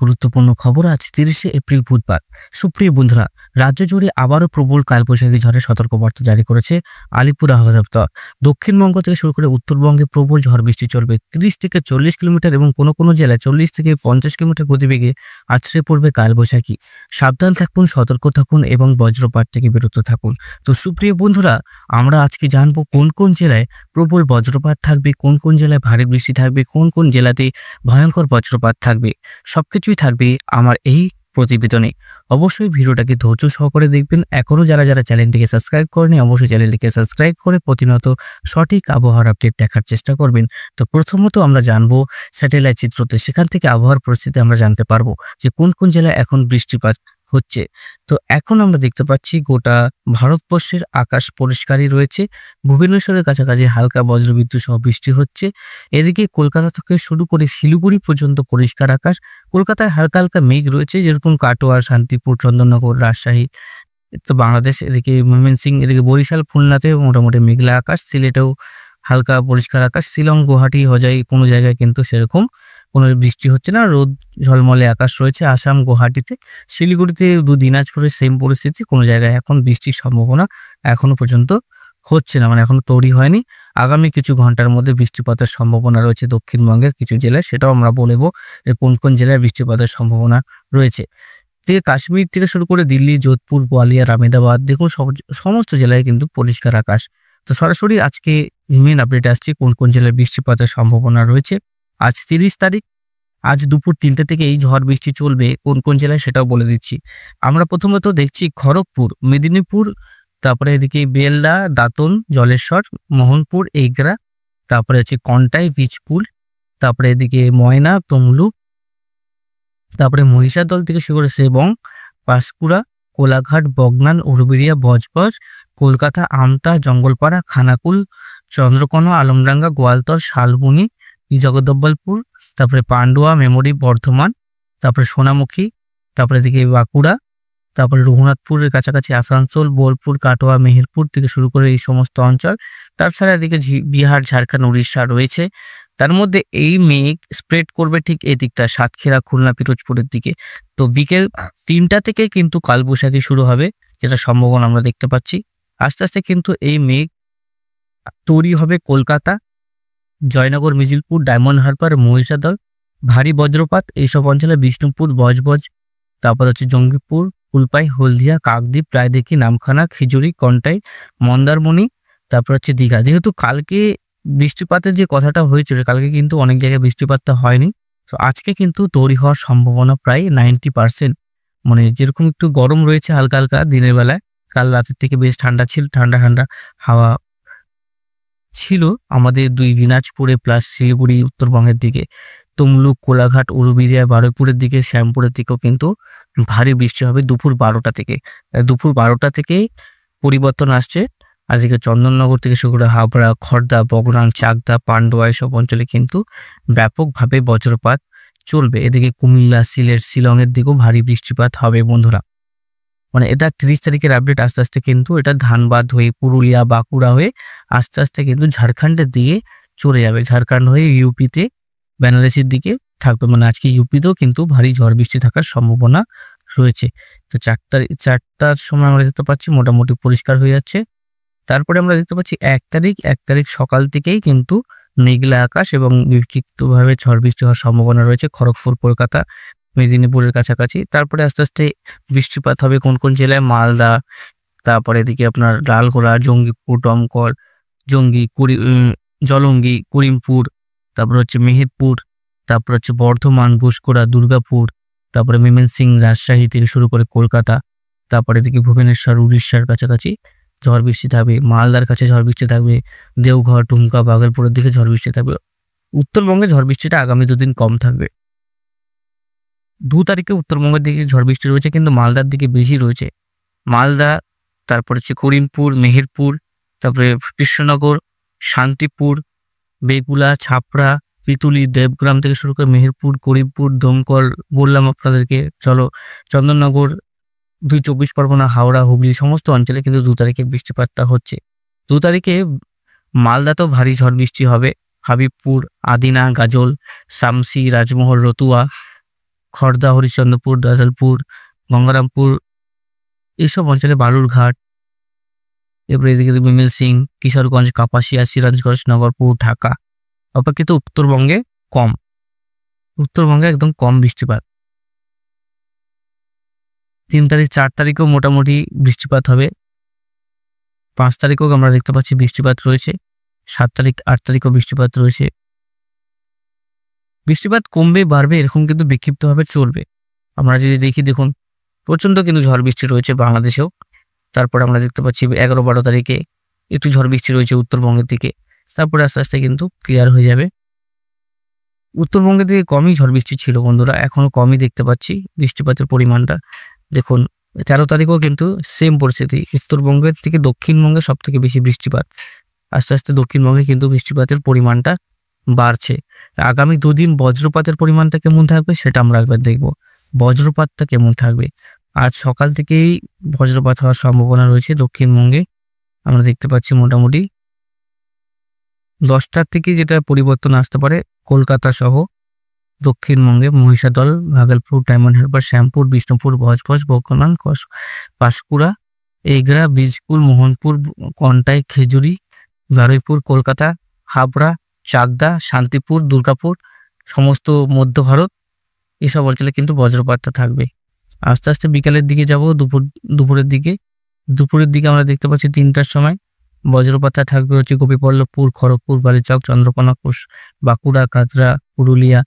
গুরুত্বপূর্ণ খবর আজ 30শে এপ্রিল বুধবার। সুপ্রিয় বন্ধুরা, রাজ্য জুড়ে আবারও প্রবল কালবৈশাখী ঝড়ের সতর্কবার্তা জারি করেছে আলিপুর আবহাওয়া দপ্তর। দক্ষিণবঙ্গ থেকে শুরু করে উত্তরবঙ্গে প্রবল ঝড় বৃষ্টি চলবে। 30 থেকে 40 কিলোমিটার এবং কোনো কোনো জেলায় 40 থেকে 50 কিলোমিটার গতিবেগে আছড়ে পড়বে কালবৈশাখী। সাবধান থাকুন, সতর্ক থাকুন এবং বজ্রপাত থেকে বিরত থাকুন। তো সুপ্রিয় বন্ধুরা, আমরা আজকে জানবো কোন কোন জেলায় প্রবল বজ্রপাত থাকবে, কোন কোন জেলায় ভারী বৃষ্টি থাকবে, কোন কোন জেলাতে ভয়ঙ্কর বজ্রপাত থাকবে। সবকিছুই থাকবে আমার এই প্রতিবেদনে। অবশ্যই ভিডিওটাকে ধৈর্য সহকারে দেখবেন। এখনো যারা চ্যানেলটিকে সাবস্ক্রাইব করেনি, অবশ্যই চ্যানেলটিকে সাবস্ক্রাইব করে প্রতিনিয়ত সঠিক আবহাওয়ার আপডেট দেখার চেষ্টা করবেন। তো প্রথমত আমরা জানবো স্যাটেলাইট চিত্রতে, সেখান থেকে আবহাওয়ার পরিস্থিতি আমরা জানতে পারবো যে কোন কোন জেলায় এখন বৃষ্টিপাত হচ্ছে। তো এখন আমরা দেখতে পাচ্ছি গোটা ভারতবর্ষের আকাশ পরিষ্কারই রয়েছে। ভুবনেশ্বরের কাছাকাছি হালকা বজ্রবিদ্যুৎ সহ বৃষ্টি হচ্ছে। এদিকে কলকাতা থেকে শুরু করে শিলিগুড়ি পর্যন্ত পরিষ্কার আকাশ। কলকাতায় হালকা হালকা মেঘ রয়েছে, যেরকম কাটোয়া, শান্তিপুর, চন্দননগর, রাজশাহী, তো বাংলাদেশ, এদিকে ময়মনসিংহ, এদিকে বরিশাল, খুলনাতে মোটামুটি মেঘলা আকাশ। সিলেটেও হালকা পরিষ্কার আকাশ। শিলং, গুয়াহাটি, হোজাই কোনো জায়গায় কিন্তু সেরকম কোনো বৃষ্টি হচ্ছে না, রোদ ঝলমলে আকাশ রয়েছে। আসাম, গুয়াহাটিতে, শিলিগুড়িতে, দিনাজপুরের সেম পরিস্থিতি। কোনো জায়গায় এখন বৃষ্টির সম্ভাবনা এখনো পর্যন্ত হচ্ছে না, মানে এখনো তৈরি হয়নি। আগামী কিছু ঘন্টার মধ্যে বৃষ্টিপাতের সম্ভাবনা রয়েছে দক্ষিণবঙ্গের কিছু জেলায়, সেটাও আমরা বলবো যে কোন কোন জেলায় বৃষ্টিপাতের সম্ভাবনা রয়েছে। থেকে কাশ্মীর থেকে শুরু করে দিল্লি, যোধপুর, গোয়ালিয়র, আহমেদাবাদ, দেখুন সমস্ত জেলায় কিন্তু পরিষ্কার আকাশ। তো সরাসরি আজকে মেন আপডেট আসছে কোন কোন জেলায় বৃষ্টিপাতের সম্ভাবনা রয়েছে। আজ 30 তারিখ, আজ দুপুর 3টে থেকে এই ঝড় বৃষ্টি চলবে। কোন কোন জেলায় সেটাও বলে দিচ্ছি। আমরা প্রথমত দেখছি খড়গপুর, মেদিনীপুর, তারপরে এদিকে বেলদা, দাঁতন, জলেশ্বর, মোহনপুর, এগরা, তারপরে হচ্ছে কন্টাই, বীজপুর, তারপরে এদিকে ময়না, তমলুক, তারপরে মহিষাদল থেকে শুরু করে সেবং, পাঁশকুড়া, কোলাঘাট, বগনান, উরবেড়িয়া, বজবজ, কলকাতা, আমতা, জঙ্গলপাড়া, খানাকুল, চন্দ্রকোনা, আলমডাঙ্গা, গোয়ালতর, শালবনী, জগদ্দলপুর, তারপরে পান্ডুয়া, মেমরি, বর্ধমান, তারপরে সোনামুখী, তারপরে এদিকে বাঁকুড়া, তারপরে রঘুনাথপুরের কাছাকাছি আসানসোল, বোলপুর, কাটোয়া, মেহেরপুর থেকে শুরু করে এই সমস্ত অঞ্চল। তাছাড়া এদিকে বিহার, ঝাড়খণ্ড, উড়িষ্যা রয়েছে। তার মধ্যে এই মেঘ স্প্রেড করবে ঠিক এই দিকটা, সাতক্ষীরা, খুলনা, পিরোজপুরের দিকে। তো বিকেল 3টা থেকে কিন্তু কালবৈশাখী শুরু হবে, যেটা সম্ভাবনা আমরা দেখতে পাচ্ছি। আস্তে আস্তে কিন্তু এই মেঘ তৈরি হবে কলকাতা, জয়নগর, মিজিলপুর, ডায়মন্ড হারবার, মহিষাদল। ভারী বজ্রপাত এইসব অঞ্চলে বিষ্ণুপুর, বজবজ, তারপর হচ্ছে জঙ্গিপুর, কুলপাই, হলদিয়া, কাকদ্বীপ, রায়দিঘি, নামখানা, খিজুরি, কন্টাই, মন্দারমণি, তারপর হচ্ছে দীঘা। যেহেতু কালকে বৃষ্টিপাতের যে কথাটা হয়েছিল, কালকে কিন্তু অনেক জায়গায় বৃষ্টিপাতটা হয়নি। তো আজকে কিন্তু তৈরি হওয়ার সম্ভাবনা প্রায় 90%। মানে যেরকম একটু গরম রয়েছে হালকা হালকা দিনের বেলায়, কাল রাতের থেকে বেশ ঠান্ডা ছিল, ঠান্ডা ঠান্ডা হাওয়া ছিল আমাদের দিনাজপুরে প্লাস শিলিগুড়ি, উত্তরবঙ্গের দিকে, তমলুক, কোলাঘাট, উলুবেড়িয়া, বারুইপুরের দিকে, শ্যামপুরের দিকেও কিন্তু ভারী বৃষ্টি হবে দুপুর 12টা থেকে। দুপুর 12টা থেকে পরিবর্তন আসছে। আজকে চন্দননগর থেকে শুরু করে হাবড়া, খড়দা, বগনান, চাকদা, পান্ডুয়া এসব অঞ্চলে কিন্তু ব্যাপকভাবে বজ্রপাত চলবে। এদিকে কুমিল্লা, সিলেট, শিলংয়ের দিকেও ভারী বৃষ্টিপাত হবে বন্ধুরা। মানে এটা 30 তারিখের আপডেট। আস্তে আস্তে কিন্তু এটা ধানবাদ হয়ে, পুরুলিয়া, বাঁকুড়া হয়ে আস্তে আস্তে কিন্তু ঝাড়খণ্ডের দিকে চলে যাবে। ঝাড়খণ্ড হয়ে ইউপিতে, বেনারসির দিকে থাকবে। মানে আজকে ইউপিতেও কিন্তু ভারী ঝড় বৃষ্টি থাকার সম্ভাবনা রয়েছে। তো 4টার সময় আমরা দেখতে পাচ্ছি মোটামুটি পরিষ্কার হয়ে যাচ্ছে। তারপরে আমরা দেখতে পাচ্ছি 1 তারিখ সকাল থেকেই কিন্তু মেঘলা আকাশ এবং বিক্ষিপ্তভাবে ঝড় বৃষ্টি হওয়ার সম্ভাবনা রয়েছে খড়গপুর, কলকাতা, মেদিনীপুরের কাছাকাছি। তারপরে আস্তে আস্তে বৃষ্টিপাত হবে কোন কোন জেলায়, মালদা, তারপরে এদিকে আপনার লালগোলা, জঙ্গিপুর, দমকল, জলঙ্গি, করিমপুর, তারপর হচ্ছে মেহেরপুর, তারপর হচ্ছে বর্ধমান, ঘুষকোড়া, দুর্গাপুর, তারপরে ময়মনসিংহ, রাজশাহী থেকে শুরু করে কলকাতা, তারপরে এদিকে ভুবনেশ্বর, উড়িষ্যার কাছাকাছি ঝড় বৃষ্টি থাকবে। মালদার কাছে ঝড় বৃষ্টি থাকবে। দেওঘর, টুমকা, বাগলপুরের দিকে ঝড় বৃষ্টি থাকবে। উত্তরবঙ্গে ঝড় বৃষ্টিটা আগামী 2 দিন কম থাকবে। 2 তারিখে উত্তরবঙ্গের দিকে ঝড় বৃষ্টি রয়েছে, কিন্তু মালদার দিকে বেশি রয়েছে। মালদা, তারপর হচ্ছে করিমপুর, মেহেরপুর, তারপরে কৃষ্ণনগর, শান্তিপুর, বেগুলা, ছাপড়া, পিতুলি, দেবগ্রাম থেকে শুরু করে মেহেরপুর, করিমপুর, দমকল বললাম আপনাদেরকে। চলো চন্দননগর, 24 পরগনা, হাওড়া, হুগলি সমস্ত অঞ্চলে কিন্তু 2 তারিখে বৃষ্টিপাতটা হচ্ছে। 2 তারিখে মালদাতেও ভারী ঝড় বৃষ্টি হবে। হাবিবপুর, আদিনা, গাজল, শামসি, রাজমহল, রতুয়া, খড়দা, হরিশ্চন্দ্রপুর, দাসলপুর, গঙ্গারামপুর এইসব অঞ্চলে, বালুরঘাট, এরপরে এদিকে বিমেল সিং, কিশোরগঞ্জ, কাপাসিয়া, সিরাজগঞ্জ, নগরপুর, ঢাকা অপেক্ষিত উত্তরবঙ্গে কম। উত্তরবঙ্গে একদম কম বৃষ্টিপাত। 3 তারিখ 4 তারিখেও মোটামুটি বৃষ্টিপাত হবে। 5 তারিখেও আমরা দেখতে পাচ্ছি বৃষ্টিপাত রয়েছে। 7 তারিখ 8 তারিখেও বৃষ্টিপাত রয়েছে। বৃষ্টিপাত কমবে বাড়বে এরকম কিন্তু বিক্ষিপ্তভাবে চলবে। আমরা যদি দেখি, দেখুন প্রচণ্ড কিন্তু ঝড় বৃষ্টি রয়েছে বাংলাদেশেও। তারপরে আমরা দেখতে পাচ্ছি 11-12 তারিখে একটু ঝড় বৃষ্টি রয়েছে উত্তরবঙ্গের দিকে। তারপরে আস্তে আস্তে কিন্তু ক্লিয়ার হয়ে যাবে। উত্তরবঙ্গের দিকে কমই ঝড় বৃষ্টি ছিল বন্ধুরা, এখনও কমই দেখতে পাচ্ছি বৃষ্টিপাতের পরিমাণটা। দেখুন 13 তারিখেও কিন্তু সেম পরিস্থিতি, উত্তরবঙ্গের থেকে দক্ষিণবঙ্গে সব থেকে বেশি বৃষ্টিপাত। আস্তে আস্তে দক্ষিণবঙ্গে কিন্তু বৃষ্টিপাতের পরিমাণটা বাড়ছে। আগামী 2 দিন বজ্রপাতের পরিমাণটা কেমন থাকবে সেটা আমরা একবার দেখব। বজ্রপাতটা কেমন থাকবে, আজ সকাল থেকেই বজ্রপাত হওয়ার সম্ভাবনা রয়েছে দক্ষিণবঙ্গে। আমরা দেখতে পাচ্ছি মোটামুটি 10টার থেকে যেটা পরিবর্তন আসতে পারে কলকাতা সহ দক্ষিণবঙ্গে মহিষাদল, ভাগলপুর, ডায়মন্ড হারবার, শ্যামপুর, বিষ্ণুপুর, ভজভজ, বকনান, পাঁশকুড়া, এগরা, বীজপুর, মোহনপুর, কন্টাই, খেজুরি, বারুইপুর, কলকাতা, হাবড়া, চাকদা, শান্তিপুর, দুর্গাপুর, সমস্ত মধ্য ভারত এসব অঞ্চলে কিন্তু বজ্রপাতটা থাকবে। আস্তে আস্তে বিকালের দিকে যাব, দুপুরের দিকে আমরা দেখতে পাচ্ছি 3টার সময় বজ্রপাতটা থাকবে হচ্ছে গোপীবল্লভপুর, খড়গপুর, বালিচক, চন্দ্রকোনা, বাঁকুড়া, কাতরা, পুরুলিয়া,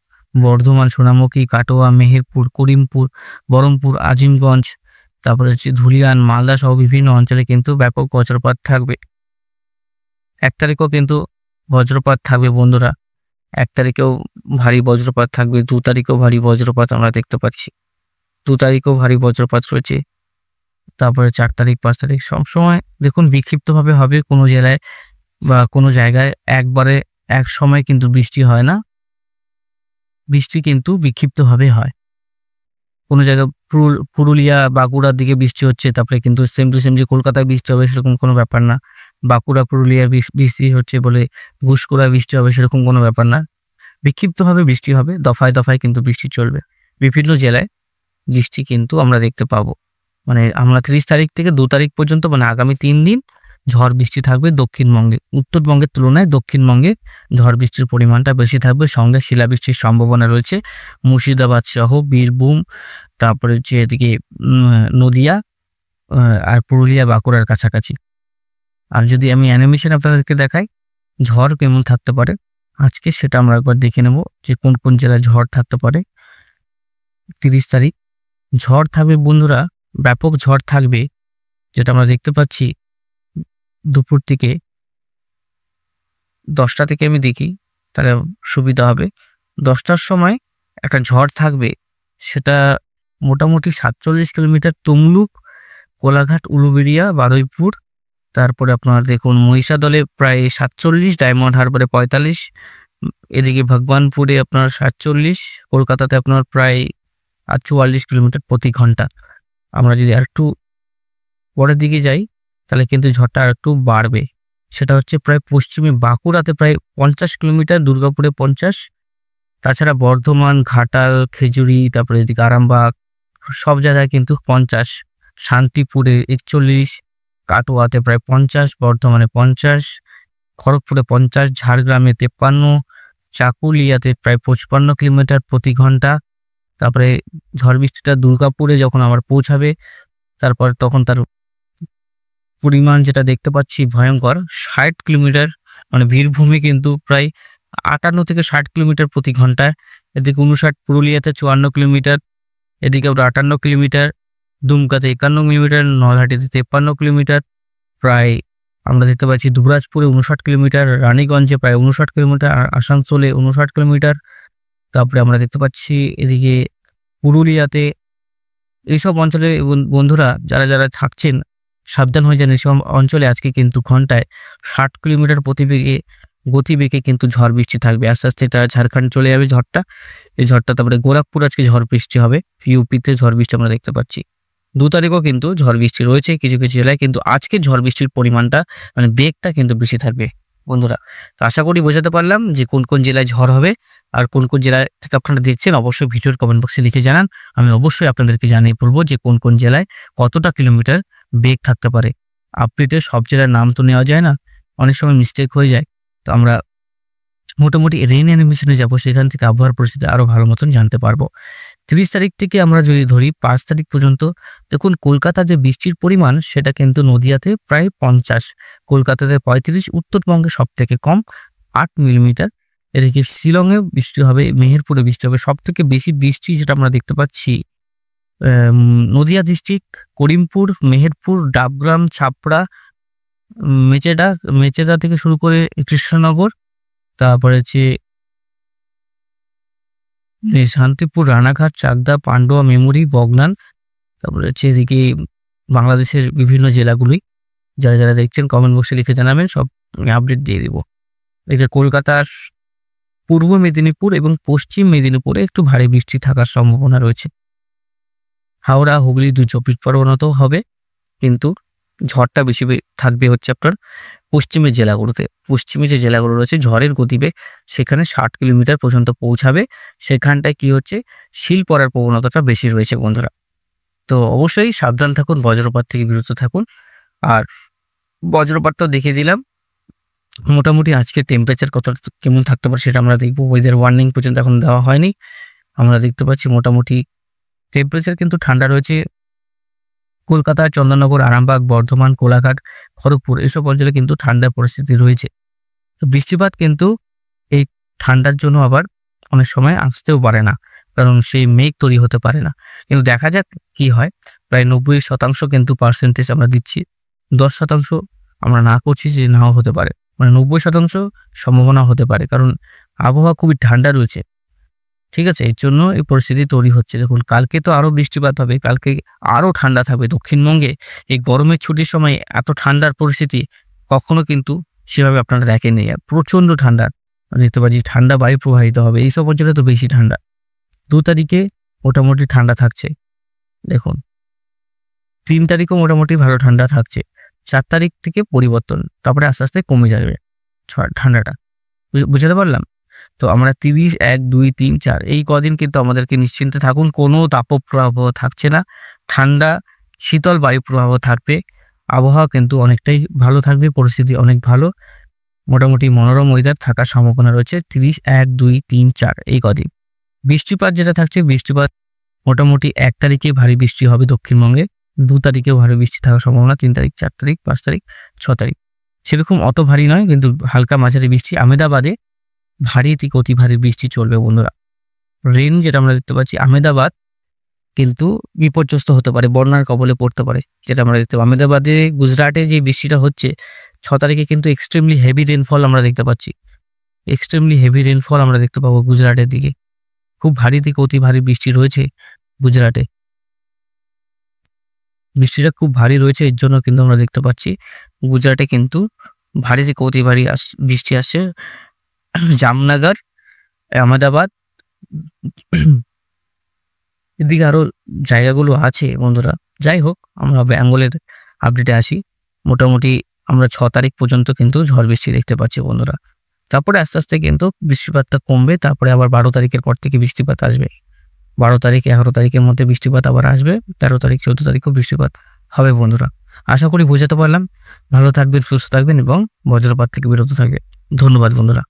বর্ধমান, সোনামুখী, কাটোয়া, মেহেরপুর, করিমপুর, বহরমপুর, আজিমগঞ্জ, তারপরে হচ্ছে ধুলিয়ান, মালদা সহ বিভিন্ন অঞ্চলে কিন্তু ব্যাপক বজ্রপাত থাকবে। 1 তারিখেও কিন্তু বজ্রপাত থাকবে বন্ধুরা। 1 তারিখেও ভারী বজ্রপাত থাকবে। 2 তারিখেও ভারী বজ্রপাত আমরা দেখতে পাচ্ছি। 2 তারিখেও ভারী বজ্রপাত রয়েছে। তারপরে 4 তারিখ 5 তারিখ সবসময় দেখুন বিক্ষিপ্তভাবে হবে কোনো জেলায় বা কোনো জায়গায়, একবারে এক সময় কিন্তু বৃষ্টি হয় না। বৃষ্টি কিন্তু বিক্ষিপ্তভাবে হয়। কোনো জায়গায় পুরুলিয়া, বাঁকুড়ার দিকে বৃষ্টি হচ্ছে, তারপরে কিন্তু সেম টু সেম যে কলকাতায় বৃষ্টি হবে সেরকম কোনো ব্যাপার না। বাঁকুড়া, পুরুলিয়া বৃষ্টি হচ্ছে বলে ঘুষকোড়ায় বৃষ্টি হবে সেরকম কোনো ব্যাপার না। বিক্ষিপ্তভাবে বৃষ্টি হবে, দফায় দফায় কিন্তু বৃষ্টি চলবে। বিভিন্ন জেলায় বৃষ্টি কিন্তু আমরা দেখতে পাবো। মানে আমরা 30 তারিখ থেকে 2 তারিখ পর্যন্ত, মানে আগামী 3 দিন ঝড় বৃষ্টি থাকবে দক্ষিণবঙ্গে। উত্তরবঙ্গের তুলনায় দক্ষিণবঙ্গে ঝড় বৃষ্টির পরিমাণটা বেশি থাকবে, সঙ্গে শিলাবৃষ্টির সম্ভাবনা রয়েছে মুর্শিদাবাদ সহ বীরভূম, তারপরে হচ্ছে এদিকে নদিয়া আর পুরুলিয়া, বাঁকুড়ার কাছাকাছি। আর যদি আমি অ্যানিমেশন আপনাদেরকে দেখাই ঝড় কেমন থাকতে পারে আজকে, সেটা আমরা একবার দেখে নেব যে কোন কোন জেলায় ঝড় থাকতে পারে। 30 তারিখ ঝড় থাকবে বন্ধুরা, ব্যাপক ঝড় থাকবে, যেটা আমরা দেখতে পাচ্ছি দুপুর থেকে 10টা থেকে আমি দেখি তাহলে সুবিধা হবে। 10টার সময় একটা ঝড় থাকবে, সেটা মোটামুটি 47 কিলোমিটার তমলুক, কোলাঘাট, উলুবেড়িয়া, বারুইপুর, তারপরে আপনার দেখুন মহিষাদলে প্রায় 47, ডায়মন্ড হারবারে 45, এদিকে ভগবানপুরে আপনার 47, কলকাতাতে আপনার প্রায় 44 কিলোমিটার প্রতি ঘন্টা। আমরা যদি আর একটু পরের দিকে যাই তাহলে কিন্তু ঝড়টা আর একটু বাড়বে, সেটা হচ্ছে প্রায় পশ্চিমে বাঁকুড়াতে প্রায় 50 কিলোমিটার, দুর্গাপুরে 50, তাছাড়া বর্ধমান, ঘাটাল, খেজুরি, তারপরে এদিকে আরামবাগ সব জায়গায় কিন্তু 50, শান্তিপুরে 41, কাটোয়াতে প্রায় 50, বর্ধমানে 50, খড়গপুরে 50, ঝাড়গ্রামে 53, চাকুলিয়াতে প্রায় 55 কিলোমিটার প্রতি ঘন্টা। তারপরে ঝড় বৃষ্টিটা দুর্গাপুরে যখন আবার পৌঁছাবে তারপর তখন তার পরিমাণ যেটা দেখতে পাচ্ছি ভয়ঙ্কর, 60 কিলোমিটার, মানে বীরভূমে কিন্তু প্রায় 58 থেকে 60 কিলোমিটার প্রতি ঘন্টায়। এদিকে 59, পুরুলিয়াতে 54 কিলোমিটার, এদিকে আবার 58 কিলোমিটার, দুমকাতে 51 কিলোমিটার, নলহাটিতে 53 কিলোমিটার, প্রায় আমরা দেখতে পাচ্ছি দুবরাজপুরে 59 কিলোমিটার, রানীগঞ্জে প্রায় 59 কিলোমিটার, আসানসোলে 59 কিলোমিটার। তারপরে আমরা দেখতে পাচ্ছি এদিকে পুরুলিয়াতে। এইসব অঞ্চলে বন্ধুরা যারা যারা থাকছেন সাবধান হয়ে যান, এসব অঞ্চলে আজকে কিন্তু ঘন্টায় 60 কিলোমিটার গতিবেগে কিন্তু ঝড় বৃষ্টি থাকবে। আস্তে আস্তে এটা ঝাড়খণ্ড চলে যাবে ঝড়টা, এই ঝড়টা। তারপরে গোরখপুর আজকে ঝড় বৃষ্টি হবে, ইউপিতে ঝড় বৃষ্টি আমরা দেখতে পাচ্ছি। 2 তারিখও কিন্তু ঝড় বৃষ্টি রয়েছে কিছু কিছু জেলায়, কিন্তু আজকে ঝড় বৃষ্টির পরিমাণটা মানে বেগটা কিন্তু বেশি থাকবে। বন্ধুরা। তো আশা করি বোঝাতে পারলাম যে কোন কোন জেলায় ঝড় হবে আর কোন কোন জেলা থেকে আপনারা দেখছেন। অবশ্যই ভিডিওর কমেন্ট বক্সে লিখে জানান। আমি অবশ্যই আপনাদেরকে জানিয়ে বলবো যে কোন কোন জেলায় কতটা কিলোমিটার বেগ থাকতে পারে। আপডেটে সব জেলার নাম তো নেওয়া যায় না, অনেক সময় মিস্টেক হয়ে যায়। তো আমরা মোটামুটি রেইন অ্যানিমেশনে যাবো, সেখান থেকে আবহাওয়ার পরিস্থিতি আরো ভালো মতন জানতে পারবো। 30 তারিখ থেকে আমরা যদি ধরি 5 তারিখ পর্যন্ত, দেখুন কলকাতা যে বৃষ্টির পরিমাণ সেটা কিন্তু নদিয়াতে প্রায় 50, কলকাতাতে 35, উত্তরবঙ্গে সব থেকে কম 8 মিলিমিটার। এদিকে শিলংয়ে বৃষ্টি হবে, মেহেরপুরে বৃষ্টি হবে। সব থেকে বেশি বৃষ্টি যেটা আমরা দেখতে পাচ্ছি নদিয়া ডিস্ট্রিক্ট, করিমপুর, মেহেরপুর, ডাবগ্রাম, ছাপড়া, মেচেদা থেকে শুরু করে কৃষ্ণনগর, তারপরে হচ্ছে শান্তিপুর, রানাঘাট, চাকদা, পান্ডুয়া, মেমরি, বগনান, তারপরে হচ্ছে এদিকে বাংলাদেশের বিভিন্ন জেলাগুলি। যারা যারা দেখছেন কমেন্ট বক্সে লিখে জানাবেন, সব আমি আপডেট দিয়ে দিব। এদিকে কলকাতার পূর্ব মেদিনীপুর এবং পশ্চিম মেদিনীপুরে একটু ভারী বৃষ্টি থাকার সম্ভাবনা রয়েছে। হাওড়া, হুগলি, 24 পরগনাতেও হবে, কিন্তু ঝড়টা বেশি থাকবে হচ্ছে আপনার পশ্চিমের জেলাগুলোতে। পশ্চিমে যে জেলাগুলো রয়েছে ঝড়ের গতিবেগ সেখানে 60 কিলোমিটার পর্যন্ত পৌঁছাবে। সেখানটায় কি হচ্ছে, শিল পড়ার প্রবণতাটা বেশি রয়েছে বন্ধুরা। তো অবশ্যই সাবধান থাকুন, বজ্রপাত থেকে বিরত থাকুন। আর বজ্রপাত তো দেখে দিলাম। মোটামুটি আজকে টেম্পারেচার কত কেমন থাকতে পারে সেটা আমরা দেখবো। ওয়েদার ওয়ার্নিং পর্যন্ত এখন দেওয়া হয়নি। আমরা দেখতে পাচ্ছি মোটামুটি টেম্পারেচার কিন্তু ঠান্ডা রয়েছে। কলকাতা, চন্দননগর, আরামবাগ, বর্ধমান, কোলাঘাট, খড়গপুর এসব অঞ্চলে কিন্তু ঠান্ডার পরিস্থিতি রয়েছে। তো বৃষ্টিপাত কিন্তু এই ঠান্ডার জন্য আবার অনেক সময় আসতেও পারে না, কারণ সেই মেঘ তৈরি হতে পারে না। কিন্তু দেখা যাক কি হয়। প্রায় 90% কিন্তু পার্সেন্টেজ আমরা দিচ্ছি, 10% আমরা না করছি যে নাও হতে পারে, মানে 90% সম্ভাবনা হতে পারে, কারণ আবহাওয়া খুবই ঠান্ডা রয়েছে। ঠিক আছে, এর জন্য এই পরিস্থিতি তৈরি হচ্ছে। দেখুন কালকে তো আরো বৃষ্টিপাত হবে, কালকে আরো ঠান্ডা থাকবে দক্ষিণবঙ্গে। এই গরমের ছুটির সময় এত ঠান্ডার পরিস্থিতি কখনো কিন্তু সেভাবে আপনারা দেখেননি। প্রচন্ড ঠান্ডা দেখতে পাচ্ছি, ঠান্ডা বায়ু প্রবাহিত হবে। এইসব অঞ্চলে তো বেশি ঠান্ডা। 2 তারিখে মোটামুটি ঠান্ডা থাকছে, দেখুন 3 তারিখও মোটামুটি ভালো ঠান্ডা থাকছে। 4 তারিখ থেকে পরিবর্তন, তারপরে আস্তে আস্তে কমে যাবে ঠান্ডাটা। বুঝতে পারলাম? তো আমরা 30, 1, 2, 3, 4 এই কদিন কিন্তু আমাদেরকে নিশ্চিন্তে থাকুন, কোনো তাপপ্রবাহ থাকছে না। ঠান্ডা শীতল বায়ু প্রবাহ থাকবে। আবহাওয়া কিন্তু অনেকটাই ভালো থাকবে, পরিস্থিতি অনেক ভালো। মোটামুটি মনোরম ওয়েদার থাকার সম্ভাবনা রয়েছে 30, 1, 2, 3, 4 এই কদিন। বৃষ্টিপাত যেটা থাকছে, বৃষ্টিপাত মোটামুটি 1 তারিখে ভারী বৃষ্টি হবে দক্ষিণবঙ্গে, 2 তারিখেও ভারী বৃষ্টি থাকার সম্ভাবনা, 3 তারিখ, 4 তারিখ, 5 তারিখ, 6 তারিখ সেরকম অত ভারী নয়, কিন্তু হালকা মাঝারি বৃষ্টি। আহমেদাবাদে ভারী থেকে অতি ভারী বৃষ্টি চলবে বন্ধুরা। রেন যেটা আমরা দেখতে পাচ্ছি, আহমেদাবাদ কিন্তু বিপর্যস্ত হতে পারে, বন্যার কবলে পড়তে পারে, যেটা আমরা দেখতে পাই। আহমেদাবাদে, গুজরাটে যে বৃষ্টিটা হচ্ছে 6 তারিখে কিন্তু এক্সট্রিমলি হেভি রেনফল আমরা দেখতে পাচ্ছি। এক্সট্রিমলি হেভি রেনফল আমরা দেখতে পাবো গুজরাটের দিকে। খুব ভারী থেকে অতি ভারী বৃষ্টি রয়েছে গুজরাটে, বৃষ্টিটা খুব ভারী রয়েছে। এর জন্য কিন্তু আমরা দেখতে পাচ্ছি গুজরাটে কিন্তু ভারী থেকে অতি ভারী বৃষ্টি আসছে। জামনগর, আহমেদাবাদ, এদিকে আরো জায়গাগুলো আছে বন্ধুরা। যাই হোক, আমরা বেঙ্গলের আপডেটে আসি। মোটামুটি আমরা 6 তারিখ পর্যন্ত কিন্তু ঝড় বৃষ্টি দেখতে পাচ্ছি বন্ধুরা। তারপরে আস্তে আস্তে কিন্তু বৃষ্টিপাতটা কমবে। তারপরে আবার 12 তারিখের পর থেকে বৃষ্টিপাত আসবে। 12 তারিখ, 11 তারিখের মধ্যে বৃষ্টিপাত আবার আসবে। 13 তারিখ, 14 তারিখও বৃষ্টিপাত হবে বন্ধুরা। আশা করি বোঝাতে পারলাম। ভালো থাকবেন, সুস্থ থাকবেন এবং বজ্রপাত থেকে বিরত থাকবেন। ধন্যবাদ বন্ধুরা।